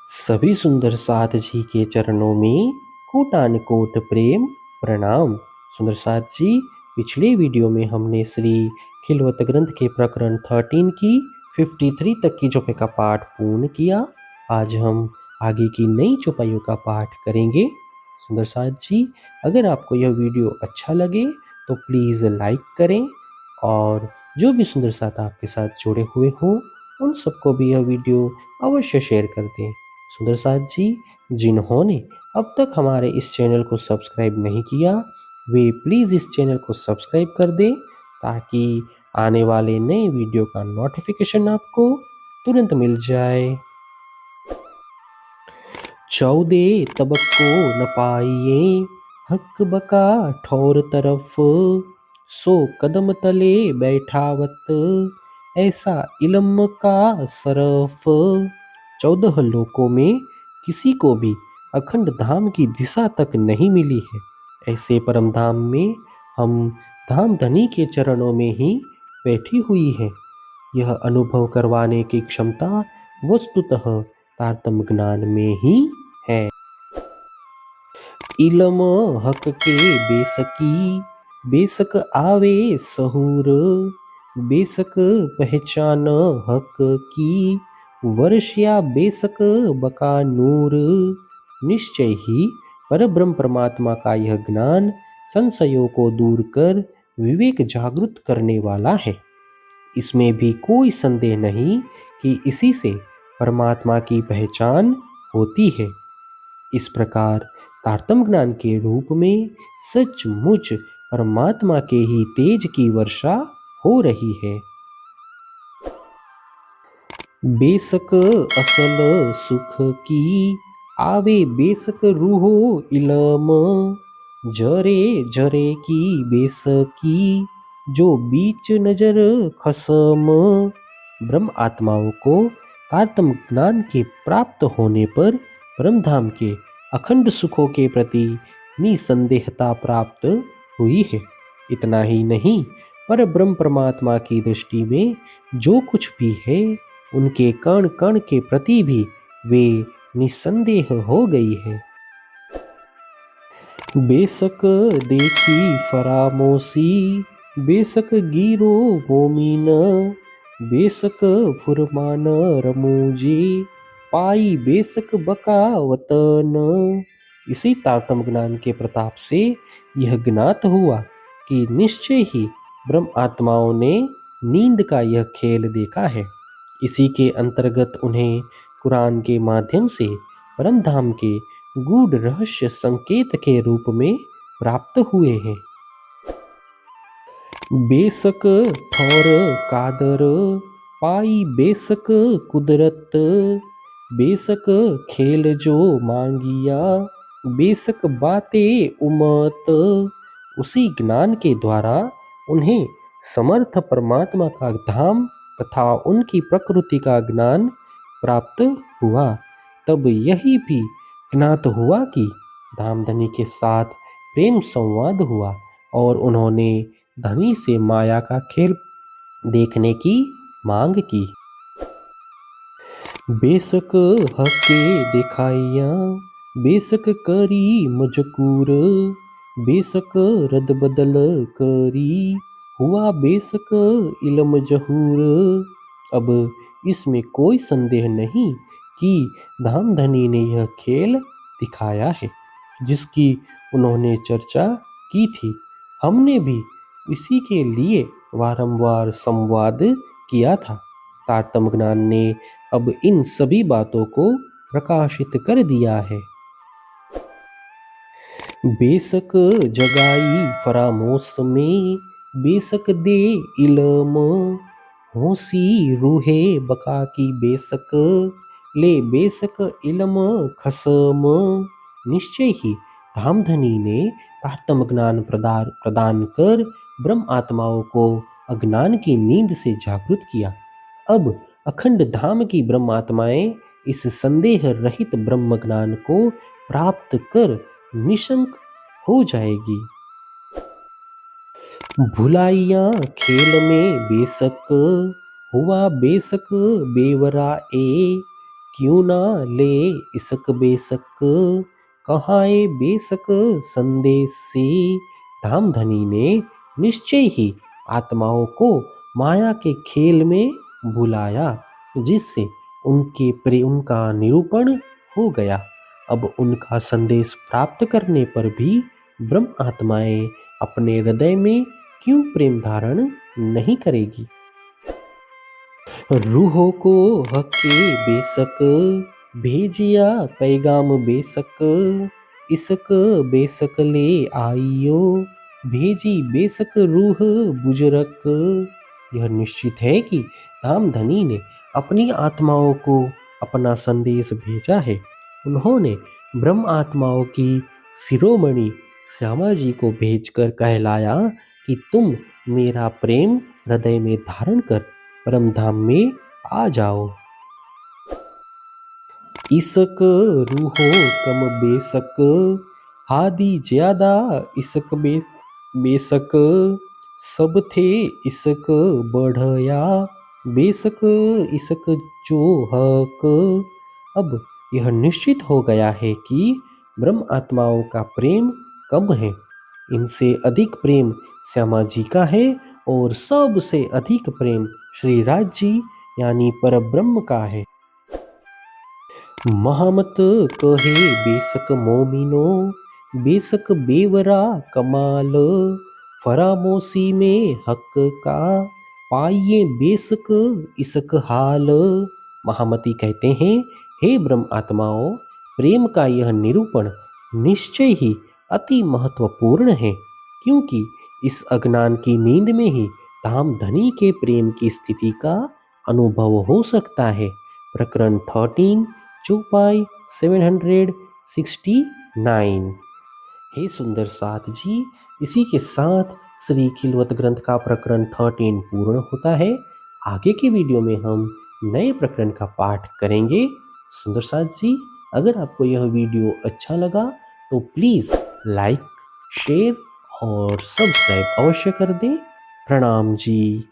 सभी सुंदर साथ जी के चरणों में कोटान कोट प्रेम प्रणाम। सुंदर साथ जी, पिछले वीडियो में हमने श्री खिलवत ग्रंथ के प्रकरण 13 की 53 तक की चौपाई का पाठ पूर्ण किया। आज हम आगे की नई चौपाइयों का पाठ करेंगे। सुंदर साथ जी, अगर आपको यह वीडियो अच्छा लगे तो प्लीज़ लाइक करें और जो भी सुंदर साथ आपके साथ जुड़े हुए हों उन सबको भी यह वीडियो अवश्य शेयर कर दें। सुंदर साथ जी, जिन्होंने अब तक हमारे इस चैनल को सब्सक्राइब नहीं किया, वे प्लीज़ इस चैनल को सब्सक्राइब कर दें ताकि आने वाले नए वीडियो का नोटिफिकेशन आपको तुरंत मिल जाए। 14 तबको न पाइए, हक बका ठौर तरफ, सो कदम तले बैठावत, ऐसा इल्म का सरफ। 14 लोकों में किसी को भी अखंड धाम की दिशा तक नहीं मिली है। ऐसे परम धाम में हम धाम धनी के चरणों में ही बैठी हुई है। यह अनुभव करवाने की क्षमता वस्तुतः तारतम ज्ञान में ही है। इल्म हक के बेसकी, बेसक आवे सहूर, बेसक पहचान हक की, वर्ष्या बेसक बका नूर। निश्चय ही परब्रह्म परमात्मा का यह ज्ञान संशयों को दूर कर विवेक जागृत करने वाला है। इसमें भी कोई संदेह नहीं कि इसी से परमात्मा की पहचान होती है। इस प्रकार तारतम ज्ञान के रूप में सचमुच परमात्मा के ही तेज की वर्षा हो रही है। बेसक असल सुख की, आवे बेसक रूहो इलम, जरे जरे की बेसकी, जो बीच नजर खसम। ब्रह्म आत्माओं को तारतम ज्ञान के प्राप्त होने पर परमधाम के अखंड सुखों के प्रति निसंदेहता प्राप्त हुई है। इतना ही नहीं, पर ब्रह्म परमात्मा की दृष्टि में जो कुछ भी है उनके कण कण के प्रति भी वे निसंदेह हो गई है। बेशक देखी फरामोशी, बेशक गिरो मोमिन, बेशक फुरमान रमूजी, पाई बेशक बका वतन। इसी तारतम ज्ञान के प्रताप से यह ज्ञात हुआ कि निश्चय ही ब्रह्म आत्माओं ने नींद का यह खेल देखा है। इसी के अंतर्गत उन्हें कुरान के माध्यम से परमधाम के गूढ़ रहस्य संकेत के रूप में प्राप्त हुए हैं। बेशक ठौर कादर, पाई बेशक कुदरत, बेशक खेल जो मांगिया, बेशक बातें उमत। उसी ज्ञान के द्वारा उन्हें समर्थ परमात्मा का धाम तथा उनकी प्रकृति का ज्ञान प्राप्त हुआ। तब यही भी ज्ञात हुआ कि धामधनी के साथ प्रेम संवाद हुआ और उन्होंने धनी से माया का खेल देखने की मांग की। बेशक हके दिखाइया, बेशक करी मजकूर, बेशक रद बदल करी, हुआ बेशक इल्म जहूर। अब इसमें कोई संदेह नहीं कि धामधनी ने यह खेल दिखाया है जिसकी उन्होंने चर्चा की थी। हमने भी इसी के लिए बारंबार संवाद किया था। तारतम ज्ञान ने अब इन सभी बातों को प्रकाशित कर दिया है। बेशक जगाई फरामोश में, बेशक दे इल्म, होशी रूहे बका की बेशक, ले बेशक इल्म खसम। निश्चय ही धामधनी ने तारतम ज्ञान प्रदान कर ब्रह्म आत्माओं को अज्ञान की नींद से जागृत किया। अब अखंड धाम की ब्रह्म आत्माएं इस संदेह रहित ब्रह्म ज्ञान को प्राप्त कर निशंक हो जाएगी। भुलाइया खेल में बेशक, हुआ बेशक बेवरा ए, क्यों ना ले इसक बेसक, कहाए बेसक संदेश से। धामधनी ने निश्चय ही आत्माओं को माया के खेल में बुलाया, जिससे उनका निरूपण हो गया। अब उनका संदेश प्राप्त करने पर भी ब्रह्म आत्माएं अपने हृदय में क्यों प्रेम धारण नहीं करेगी। रूहों को हके बेसक, भेजिया पैगाम बेसक, इसक बेसक ले आइयो, भेजी बेसक रूह बुजरक। यह निश्चित है कि धामधनी ने अपनी आत्माओं को अपना संदेश भेजा है। उन्होंने ब्रह्म आत्माओं की शिरोमणि श्यामा जी को भेजकर कहलाया कि तुम मेरा प्रेम हृदय में धारण कर परम धाम में आ जाओ। इसक रूहो कम बेसक, हादी ज्यादा इसक बेसक, सब थे इसक बढ़या, बेसक इसक जो हक। अब यह निश्चित हो गया है कि ब्रह्म आत्माओं का प्रेम कम है। इनसे अधिक प्रेम श्यामा जी का है और सबसे अधिक प्रेम श्री राज जी यानी परब्रह्म का है। महामत कहे बेसक मोमिनो, बेसक बेवरा कमाल, फरामोशी में हक का, पाइये बेसक इसक हाल। महामती कहते हैं, हे ब्रह्म आत्माओं, प्रेम का यह निरूपण निश्चय ही अति महत्वपूर्ण है, क्योंकि इस अज्ञान की नींद में ही धामधनी के प्रेम की स्थिति का अनुभव हो सकता है। प्रकरण 13 चौपाई 769। हे सुंदर साथ जी, इसी के साथ श्री खिलवत ग्रंथ का प्रकरण 13 पूर्ण होता है। आगे की वीडियो में हम नए प्रकरण का पाठ करेंगे। सुंदर साथ जी, अगर आपको यह वीडियो अच्छा लगा तो प्लीज़ लाइक, शेयर और सब्सक्राइब अवश्य कर दें। प्रणाम जी।